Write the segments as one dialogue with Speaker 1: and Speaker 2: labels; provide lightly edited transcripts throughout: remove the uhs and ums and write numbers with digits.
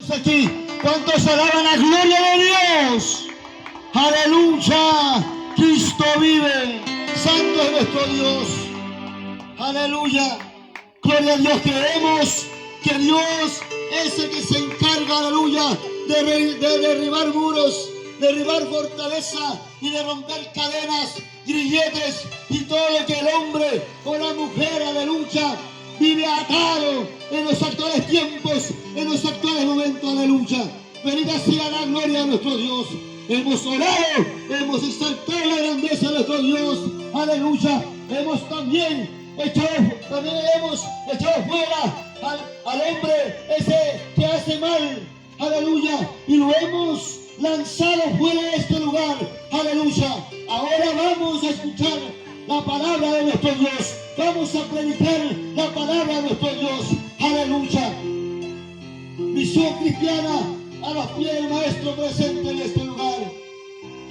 Speaker 1: Aquí, ¿cuántos alaban la gloria de Dios? Aleluya, Cristo vive, santo es nuestro Dios. Aleluya, gloria a Dios. Creemos que Dios es el que se encarga, aleluya, de derribar muros, derribar fortaleza y de romper cadenas, grilletes y todo lo que el hombre o la mujer, aleluya, vive atado en los actuales tiempos, en los actuales momentos, aleluya. Bendita sea la gloria de nuestro Dios. Hemos orado, hemos exaltado la grandeza de nuestro Dios, aleluya. Hemos también hemos echado fuera al hombre ese que hace mal, aleluya, y lo hemos lanzado fuera de este lugar, aleluya. Ahora vamos a escuchar la palabra de nuestro Dios, vamos a predicar la palabra de nuestro Dios, aleluya. Misión cristiana a los pies del Maestro presente en este lugar,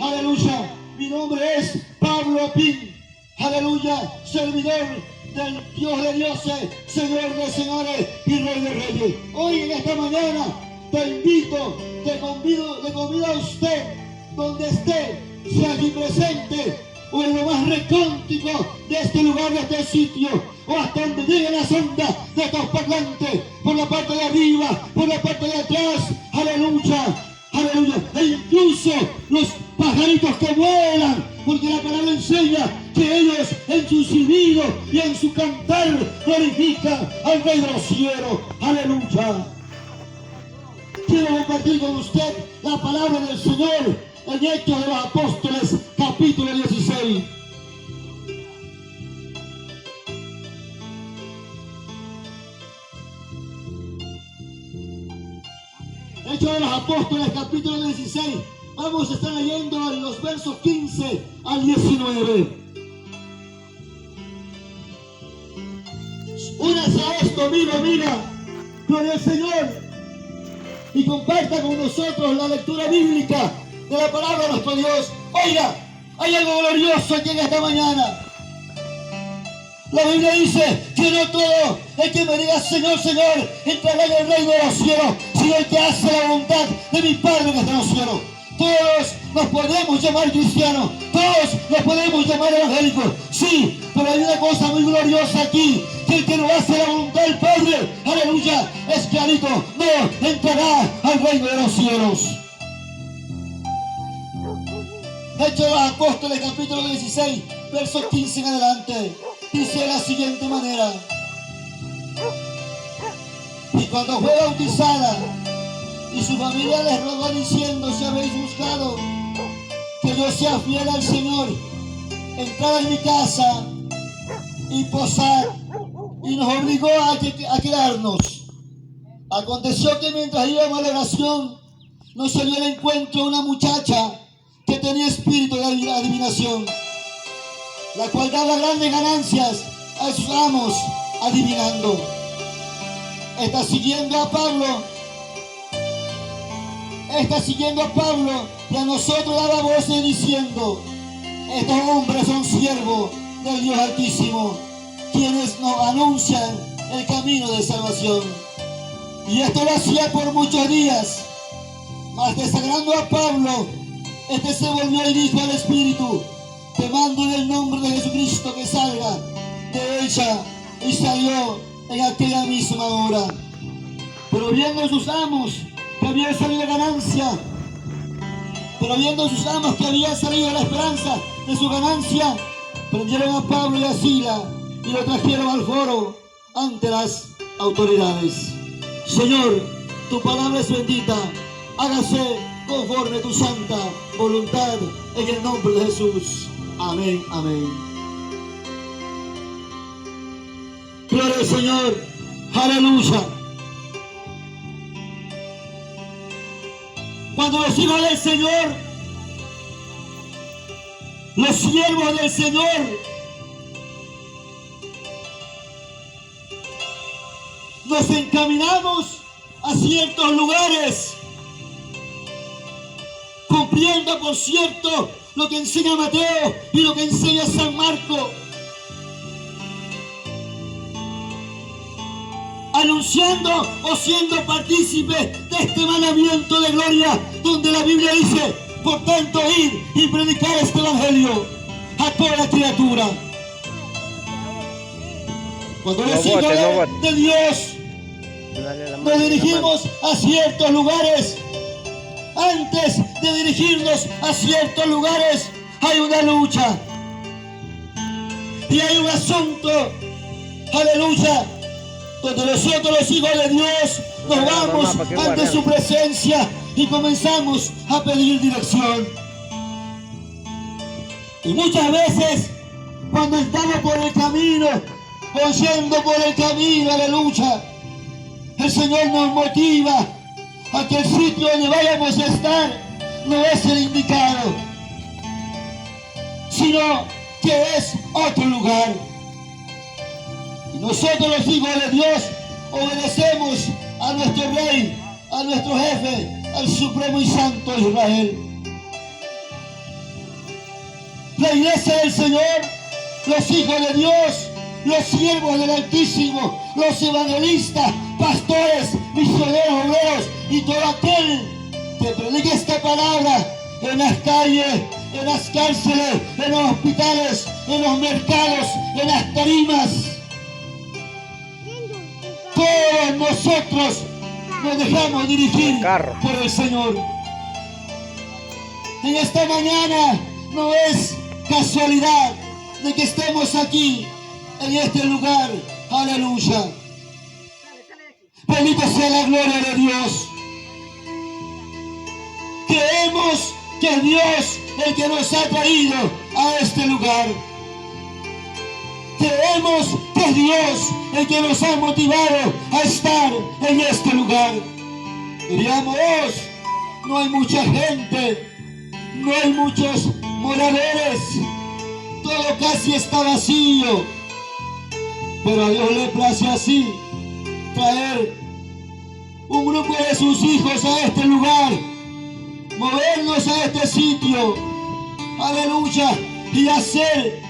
Speaker 1: aleluya. Mi nombre es Pablo Pin, aleluya, servidor del Dios de dioses, Señor de señores y Rey de reyes. Hoy en esta mañana te invito, te convido a usted, donde esté, sea aquí presente, o en lo más recóndito de este lugar, de este sitio, o hasta donde lleguen las ondas de estos parlantes, por la parte de arriba, por la parte de atrás, aleluya, aleluya, e incluso los pajaritos que vuelan, porque la palabra enseña que ellos en su silbido y en su cantar glorifican al Rey de los cielos, aleluya. Quiero compartir con usted la palabra del Señor en Hechos de los Apóstoles, capítulo 16. Hechos de los Apóstoles, capítulo 16. Vamos a estar leyendo en los versos 15 al 19. Únase a esto, amigo, amiga, gloria al Señor, y comparta con nosotros la lectura bíblica de la palabra de nuestro Dios. Oiga, hay algo glorioso aquí en esta mañana. La Biblia dice que no todo el que me diga Señor, Señor, entrará en el reino de los cielos, sino el que hace la voluntad de mi Padre que está en los cielos. Todos nos podemos llamar cristianos, todos nos podemos llamar evangélicos, sí, pero hay una cosa muy gloriosa aquí, que el que no hace la voluntad del Padre, aleluya, es clarito, no entrará al reino de los cielos. Hechos de los Apóstoles, capítulo 16, versos 15 en adelante, dice de la siguiente manera: y cuando fue bautizada, y su familia les rogó diciendo: si habéis buscado que yo sea fiel al Señor, entrad en mi casa y posad. Y nos obligó a quedarnos. Aconteció que mientras íbamos a la oración, nos salió al encuentro una muchacha que tenía espíritu de adivinación, la cual daba grandes ganancias a sus amos adivinando. Está siguiendo a Pablo, y a nosotros daba voces diciendo: estos hombres son siervos del Dios Altísimo, quienes nos anuncian el camino de salvación. Y esto lo hacía por muchos días. Mas desagrando a Pablo, este se volvió y dijo al Espíritu: te mando en el nombre de Jesucristo que salga de ella. Y salió en aquella misma hora. Pero viendo sus amos que había salido la ganancia, la esperanza de su ganancia, prendieron a Pablo y a Sila y lo trajeron al foro ante las autoridades. Señor, tu palabra es bendita, hágase conforme tu santa voluntad, en el nombre de Jesús. Amén, amén. Gloria al Señor, aleluya. Cuando los hijos del Señor, los siervos del Señor, nos encaminamos a ciertos lugares, cumpliendo, por cierto, lo que enseña Mateo y lo que enseña San Marcos. anunciando o siendo partícipe de este mandamiento de gloria, donde la Biblia dice: por tanto, id y predicar este evangelio a toda criatura. Cuando los hijos de Dios nos dirigimos a ciertos lugares, antes de dirigirnos a ciertos lugares, hay una lucha. Y hay un asunto, aleluya, donde nosotros los hijos de Dios nos vamos ante su presencia y comenzamos a pedir dirección. Y muchas veces, cuando estamos por el camino, o yendo por el camino, aleluya, el Señor nos motiva a que el sitio donde vayamos a estar no es el indicado, sino que es otro lugar. Y nosotros los hijos de Dios obedecemos a nuestro Rey, a nuestro Jefe, al Supremo y Santo Israel. La iglesia del Señor, los hijos de Dios, los siervos del Altísimo, los evangelistas, pastores, misioneros, obreros y todo aquel que predique esta palabra en las calles, en las cárceles, en los hospitales, en los mercados, en las tarimas. Todos nosotros nos dejamos dirigir por el Señor. En esta mañana no es casualidad de que estemos aquí, en este lugar. Aleluya. Bendita sea la gloria de Dios. Creemos que es Dios el que nos ha traído a este lugar. Creemos que es Dios el que nos ha motivado a estar en este lugar. Diríamos, no hay mucha gente, no hay muchos moradores, todo casi está vacío. Pero a Dios le place así, traer un grupo de sus hijos a este lugar, movernos a este sitio, aleluya, y hacer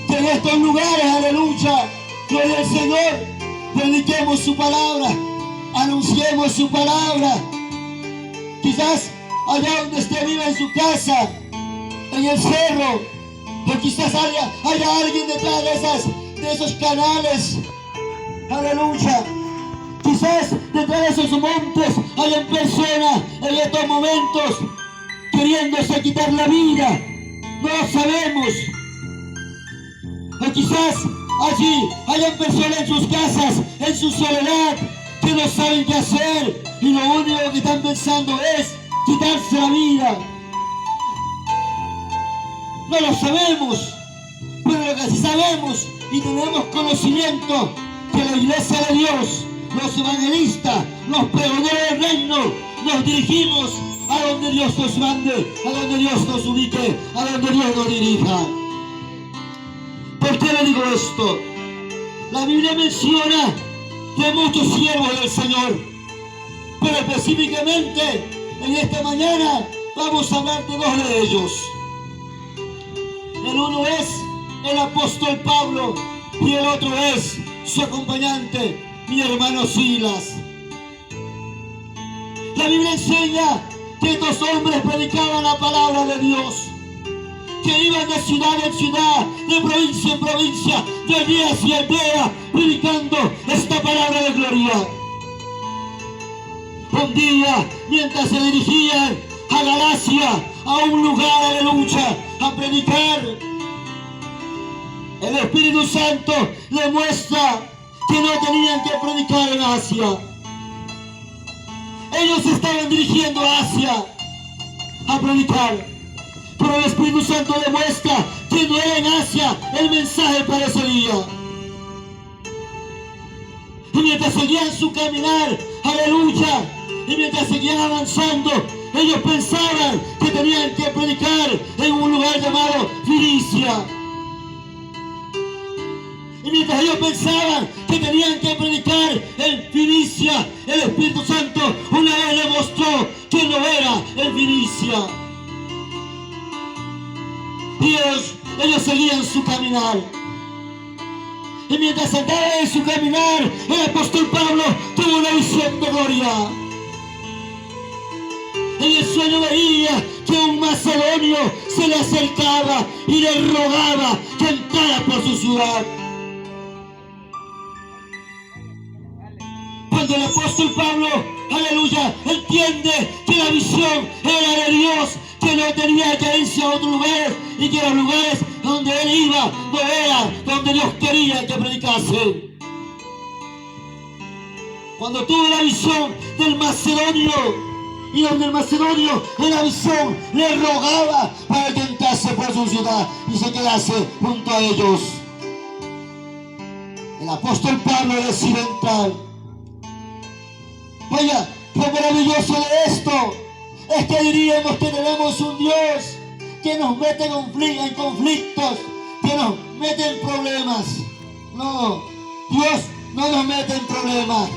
Speaker 1: que en estos lugares, aleluya, gloria al Señor, prediquemos su palabra, anunciemos su palabra. Quizás allá donde usted vive en su casa, en el cerro, o quizás haya alguien detrás de esos canales, aleluya. Quizás detrás de esos montes hayan personas en estos momentos queriéndose quitar la vida, no lo sabemos. O quizás allí hayan personas en sus casas, en su soledad, que no saben qué hacer y lo único que están pensando es quitarse la vida. No lo sabemos, pero lo que sí sabemos y tenemos conocimiento, que la iglesia de Dios, los evangelistas, los pregoneros del reino, nos dirigimos a donde Dios nos mande, a donde Dios nos ubique, a donde Dios nos dirija. ¿Por qué le digo esto? La Biblia menciona que muchos siervos del Señor, pero específicamente en esta mañana vamos a hablar de dos de ellos. El uno es el apóstol Pablo y el otro es su acompañante, mi hermano Silas. La Biblia enseña que estos hombres predicaban la palabra de Dios, que iban de ciudad en ciudad, de provincia en provincia, de aldea hacia aldea, predicando esta palabra de gloria. Un día, mientras se dirigían a Galacia, a un lugar, aleluya, a predicar, el Espíritu Santo le muestra que no tenían que predicar en Asia. Ellos se estaban dirigiendo a Asia a predicar, pero el Espíritu Santo le muestra que no era en Asia el mensaje para ese día. Y mientras seguían su caminar, aleluya, y mientras seguían avanzando, ellos pensaban que tenían que predicar en un lugar llamado Finicia. Y mientras ellos pensaban que tenían que predicar en Finicia, el Espíritu Santo una vez le mostró que no era en Finicia. Y ellos seguían su caminar. Y mientras andaba en su caminar, el apóstol Pablo tuvo una visión de gloria. En el sueño veía que un macedonio se le acercaba y le rogaba que entrara por su ciudad. Cuando el apóstol Pablo, aleluya, entiende que la visión era de Dios, que no tenía que irse a otros lugares y que los lugares donde él iba no eran donde Dios quería que predicase. Cuando tuvo la visión del macedonio, y donde el macedonio en la visión le rogaba para que entrase por su ciudad y se quedase junto a ellos, el apóstol Pablo decide entrar. Vaya, lo maravilloso de esto es que diríamos que tenemos un Dios que nos mete en conflictos, que nos mete en problemas. No, Dios no nos mete en problemas.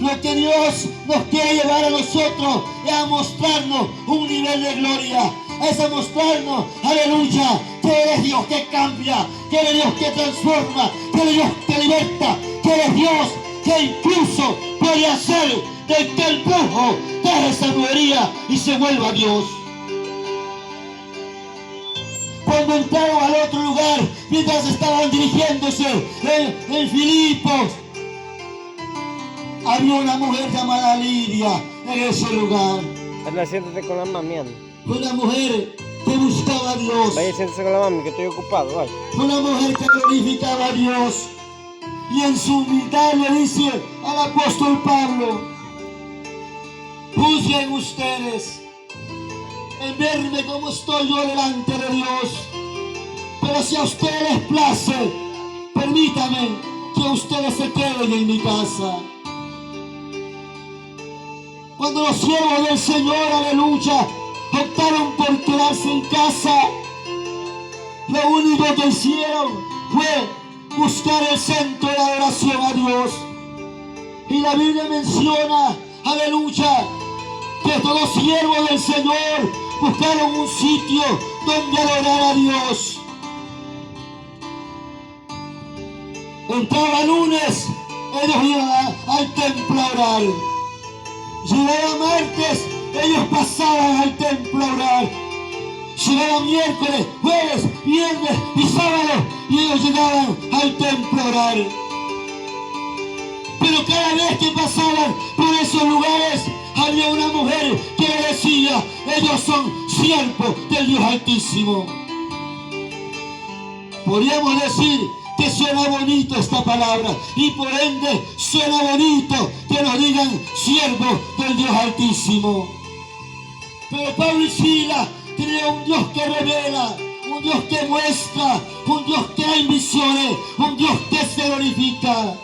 Speaker 1: Lo que Dios nos quiere llevar a nosotros es a mostrarnos un nivel de gloria. Es a mostrarnos, aleluya, que eres Dios que cambia, que eres Dios que transforma, que eres Dios que liberta, que eres Dios que incluso puede hacer de que el brujo deje esa brujería y se vuelva Dios. Cuando entraron al otro lugar, mientras estaban dirigiéndose en Filipos, había una mujer llamada Lidia en ese lugar.
Speaker 2: Anda, siéntate con la mami, anda.
Speaker 1: Una mujer que buscaba a Dios.
Speaker 2: Vaya, siéntese con la mami, que estoy ocupado, vaya.
Speaker 1: Una mujer que glorificaba a Dios. Y en su humildad le dice al apóstol Pablo: juzguen ustedes en verme como estoy yo delante de Dios. Pero si a ustedes les place, permítame que ustedes se queden en mi casa. Cuando los siervos del Señor, aleluya, optaron por quedarse en casa, lo único que hicieron fue buscar el centro de adoración a Dios. Y la Biblia menciona, aleluya, que todos los siervos del Señor buscaron un sitio donde adorar a Dios. Entraba lunes, ellos iban al templo a orar. Llegaba martes, ellos pasaban al templo a orar. Llegaba miércoles, jueves, viernes y sábado, y ellos llegaban al templo a orar. Pero cada vez que pasaban por esos lugares, había una mujer que le decía: ellos son siervos del Dios Altísimo. Podríamos decir que suena bonito esta palabra, y por ende suena bonito que nos digan siervos del Dios Altísimo. Pero Pablo y Silas tenían un Dios que revela, un Dios que muestra, un Dios que hay visiones, un Dios que se glorifica.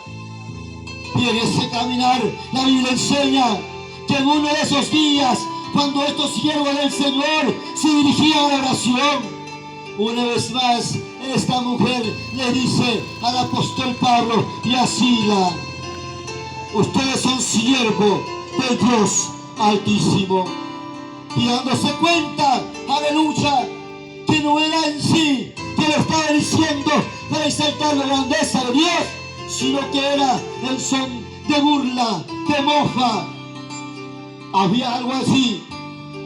Speaker 1: Y en ese caminar la Biblia enseña que en uno de esos días, cuando estos siervos del Señor se dirigían a la oración, una vez más esta mujer le dice al apóstol Pablo y a Silas: ustedes son siervos de Dios Altísimo. Y dándose cuenta, aleluya, que no era en sí que le estaba diciendo para exaltar la grandeza de Dios, sino que era el son de burla, de mofa. Había algo así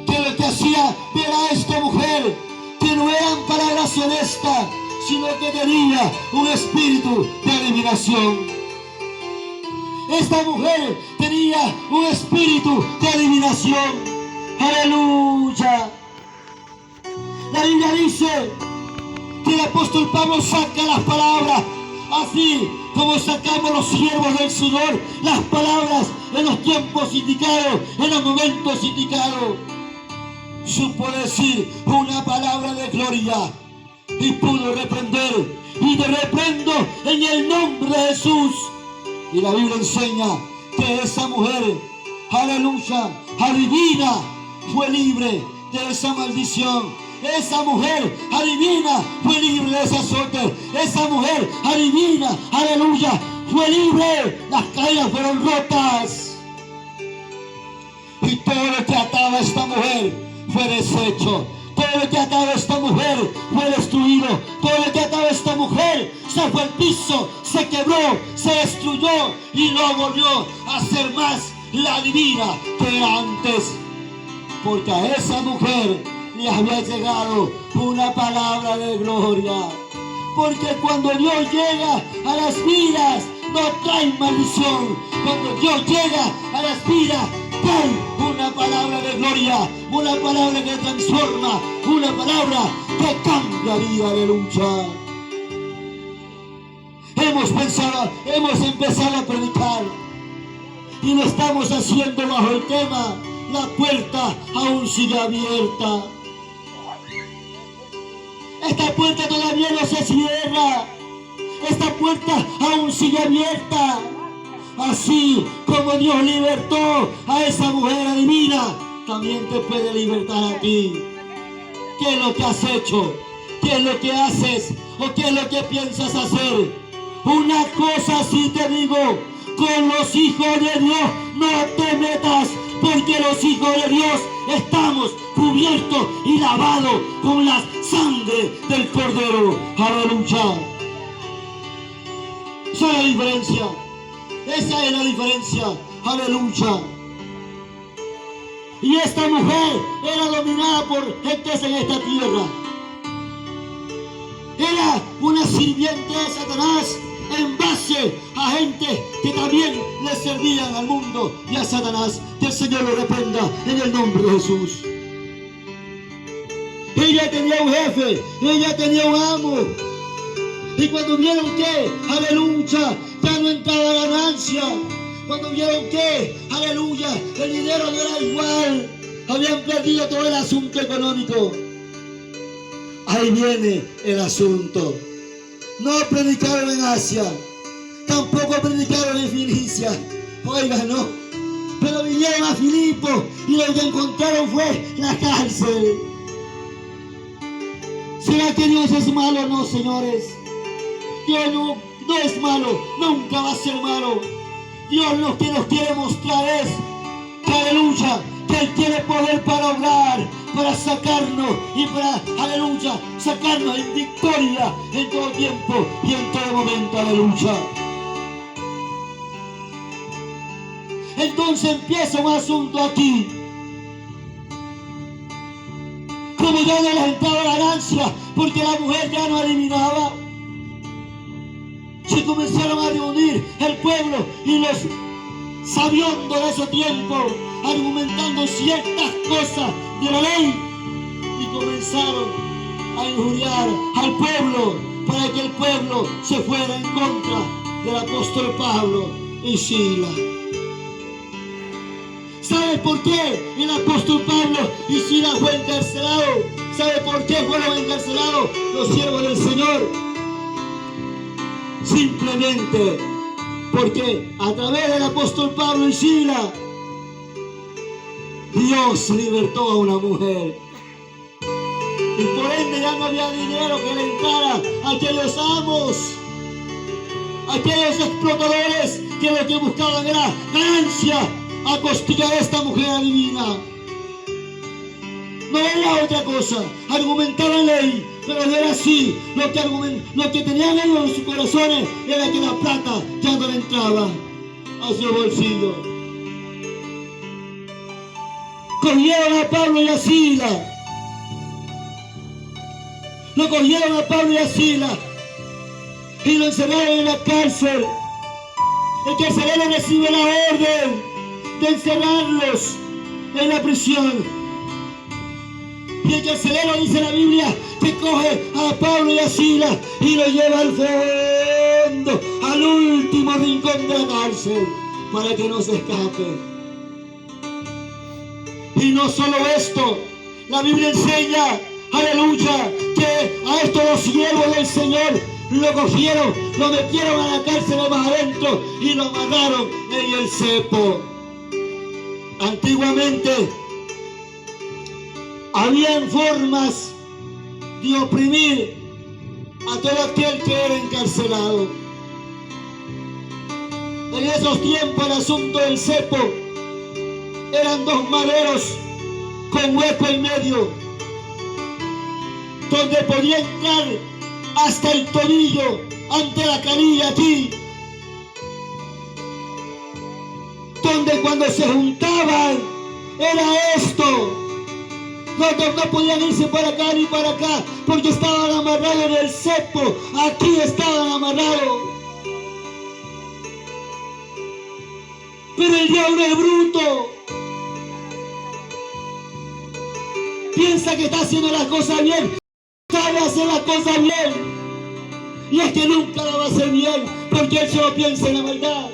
Speaker 1: que lo que hacía ver a esta mujer, que no eran palabras honestas, sino que tenía un espíritu de adivinación. Esta mujer tenía un espíritu de adivinación. ¡Aleluya! La Biblia dice que el apóstol Pablo saca las palabras, así como sacamos los siervos del Señor las palabras en los tiempos indicados, en los momentos indicados. Supo decir una palabra de gloria y pudo reprender, y te reprendo en el nombre de Jesús. Y la Biblia enseña que esa mujer, aleluya, adivina, fue libre de esa maldición. Esa mujer adivina fue libre de ese azote. Esa mujer adivina, aleluya, fue libre. Las cadenas fueron rotas. Y todo lo que ataba a esta mujer fue deshecho. Todo lo que ataba a esta mujer fue destruido. Todo lo que ataba a esta mujer se fue al piso, se quebró, se destruyó y no volvió a ser más la divina que era antes. Porque a esa mujer le había llegado una palabra de gloria. Porque cuando Dios llega a las vidas, no trae maldición. Cuando Dios llega a las vidas, trae una palabra de gloria, una palabra que transforma, una palabra que cambia vida. Aleluya. Hemos empezado a predicar y lo estamos haciendo bajo el tema: la puerta aún sigue abierta. Esta puerta todavía no se cierra. Esta puerta aún sigue abierta. Así como Dios libertó a esa mujer adivina, también te puede libertar a ti. ¿Qué es lo que has hecho? ¿Qué es lo que haces? ¿O qué es lo que piensas hacer? Una cosa sí te digo: con los hijos de Dios no te metas, porque los hijos de Dios estamos cubiertos y lavados con la sangre del Cordero. Aleluya. Esa es la diferencia. Esa es la diferencia. Aleluya. Y esta mujer era dominada por gentes en esta tierra. Era una sirviente de Satanás en base a gente que también le servían al mundo y a Satanás. Que el Señor lo reprenda en el nombre de Jesús. Ella tenía un jefe, ella tenía un amo. Y cuando vieron que, aleluya, ya no entraba ganancia, cuando vieron que, aleluya, el dinero no era igual, habían perdido todo el asunto económico. Ahí viene el asunto. No predicaron en Asia, tampoco predicaron en Filicia. Oiga, no. Pero vinieron a Filipo y lo que encontraron fue la cárcel. ¿Será que Dios es malo? No, señores. Dios no es malo, nunca va a ser malo. Dios lo que nos quiere mostrar es que, aleluya, que Él tiene poder para obrar, para sacarnos y para, aleluya, sacarnos en victoria en todo tiempo y en todo momento. Aleluya. Entonces empieza un asunto aquí. Como ya no les entraba ganancia, porque la mujer ya no adivinaba, se comenzaron a reunir el pueblo y los sabiondos de ese tiempo, argumentando ciertas cosas de la ley, y comenzaron a injuriar al pueblo para que el pueblo se fuera en contra del apóstol Pablo y Silas. ¿Sabe por qué el apóstol Pablo y Silas fue encarcelado? ¿Sabe por qué fueron encarcelados los siervos del Señor? Simplemente porque a través del apóstol Pablo y Silas, Dios libertó a una mujer. Y por ende ya no había dinero que le entrara a aquellos amos, a aquellos explotadores que lo que buscaban era ganancia a costilla de esta mujer adivina. No era otra cosa, argumentaban ley, pero no era así. Lo que tenían ellos en sus corazones era que la plata ya no le entraba a su bolsillo. Cogieron a Pablo y a Silas. Lo cogieron a Pablo y a Silas y lo encerraron en la cárcel. El carcelero recibe la orden de encerrarlos en la prisión. Y el carcelero, dice la Biblia, que coge a Pablo y a Silas y lo lleva al fondo, al último rincón de la cárcel, para que no se escape. Y no solo esto, la Biblia enseña, aleluya, que a estos dos siervos del Señor lo cogieron, lo metieron a la cárcel más adentro y lo amarraron en el cepo. Antiguamente habían formas de oprimir a todo aquel que era encarcelado. En esos tiempos el asunto del cepo eran dos maderos con hueco en medio, donde podía entrar hasta el tobillo ante la canilla aquí, donde cuando se juntaban era esto, donde no podían irse para acá ni para acá, porque estaban amarrados en el cepo, aquí estaban amarrados. Pero el diablo es bruto, piensa que está haciendo las cosas bien, sabe hacer las cosas bien, y es que nunca la va a hacer bien, porque él solo piensa en la maldad.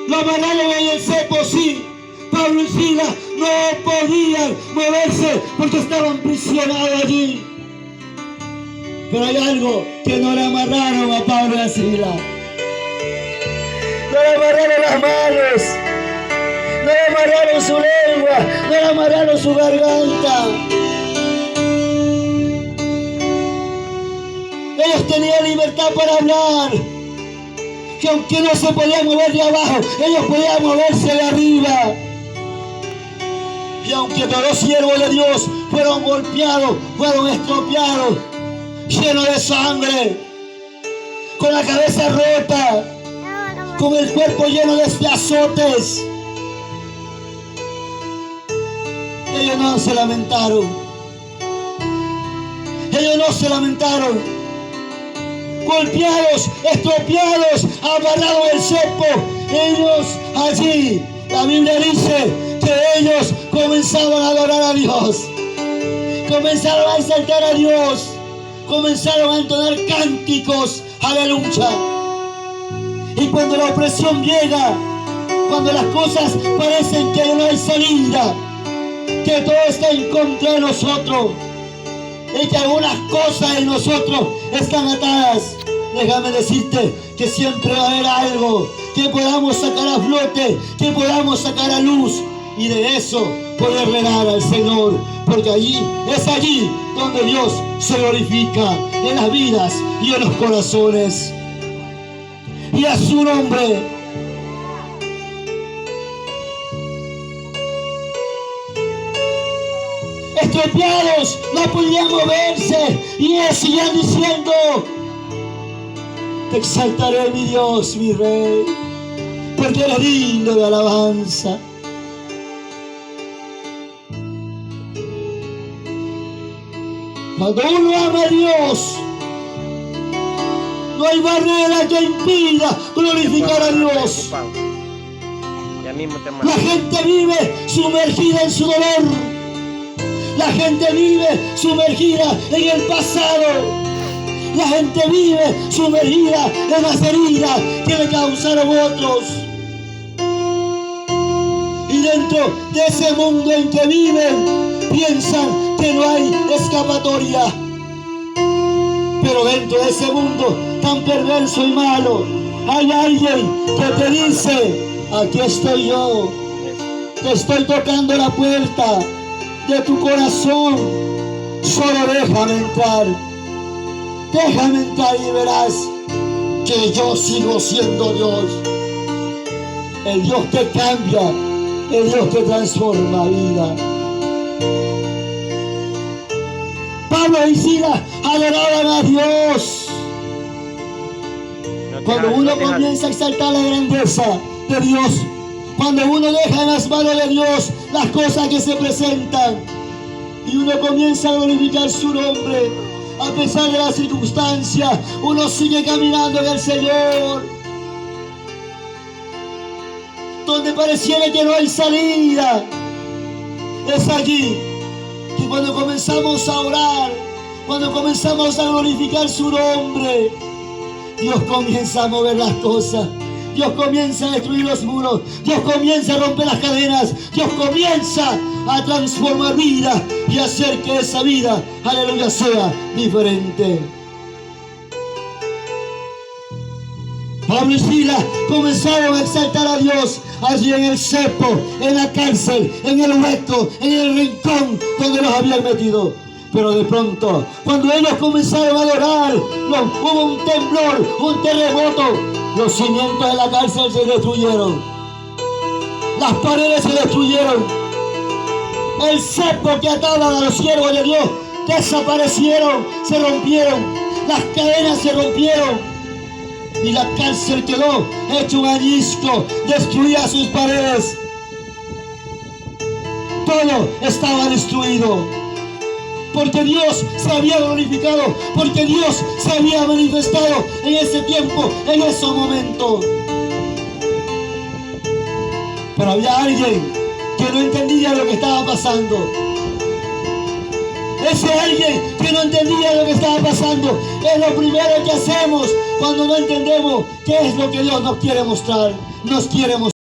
Speaker 1: Lo amarraron en el cepo, sí. Pablo y Silas no podían moverse porque estaban prisionados allí. Pero hay algo que no le amarraron a Pablo y a Silas. No le amarraron las manos, no le amarraron su lengua, no le amarraron su garganta. Ellos tenían libertad para hablar, que aunque no se podían mover de abajo, ellos podían moverse de arriba. Y aunque todos los siervos de Dios fueron golpeados, fueron estropeados, llenos de sangre, con la cabeza rota, con el cuerpo lleno de azotes, ellos no se lamentaron. Ellos no se lamentaron. Golpeados, estropeados, amarrados del cepo, ellos allí, la Biblia dice que ellos comenzaban a adorar a Dios, comenzaron a exaltar a Dios, comenzaron a entonar cánticos, aleluya. Y cuando la opresión llega, cuando las cosas parecen que no hay salida, que todo está en contra de nosotros, y que algunas cosas en nosotros están atadas, déjame decirte que siempre va a haber algo que podamos sacar a flote, que podamos sacar a luz, y de eso poderle dar al Señor, porque allí es allí donde Dios se glorifica, en las vidas y en los corazones. Y a su nombre. Estropeados, no podían moverse, y ellos siguen diciendo: te exaltaré, mi Dios, mi Rey, porque eres digno de alabanza. Cuando uno ama a Dios, no hay barrera que impida glorificar a Dios. La gente vive sumergida en su dolor. La gente vive sumergida en el pasado. La gente vive sumergida en las heridas que le causaron otros. Y dentro de ese mundo en que viven, piensan que no hay escapatoria. Pero dentro de ese mundo tan perverso y malo, hay alguien que te dice: aquí estoy yo, te estoy tocando la puerta de tu corazón, solo déjame entrar y verás que yo sigo siendo Dios, el Dios que cambia, el Dios que transforma vida. Pablo y Silas adoraban a Dios. Cuando uno comienza a exaltar la grandeza de Dios, cuando uno deja en las manos de Dios las cosas que se presentan, y uno comienza a glorificar su nombre, a pesar de las circunstancias, uno sigue caminando en el Señor. Donde pareciera que no hay salida, es allí que cuando comenzamos a orar, cuando comenzamos a glorificar su nombre, Dios comienza a mover las cosas. Dios comienza a destruir los muros. Dios comienza a romper las cadenas. Dios comienza a transformar vida y hacer que esa vida, aleluya, sea diferente. Pablo y Silas comenzaron a exaltar a Dios allí en el cepo, en la cárcel, en el hueco, en el rincón donde los habían metido. Pero de pronto, cuando ellos comenzaron a adorar, hubo un temblor, un terremoto. Los cimientos de la cárcel se destruyeron. Las paredes se destruyeron. El cepo que ataban a los siervos de Dios desaparecieron, se rompieron. Las cadenas se rompieron. Y la cárcel quedó hecho un añisco, destruía sus paredes. Todo estaba destruido. Porque Dios se había glorificado, porque Dios se había manifestado en ese tiempo, en ese momento. Pero había alguien que no entendía lo que estaba pasando. Ese alguien que no entendía lo que estaba pasando es lo primero que hacemos cuando no entendemos qué es lo que Dios nos quiere mostrar.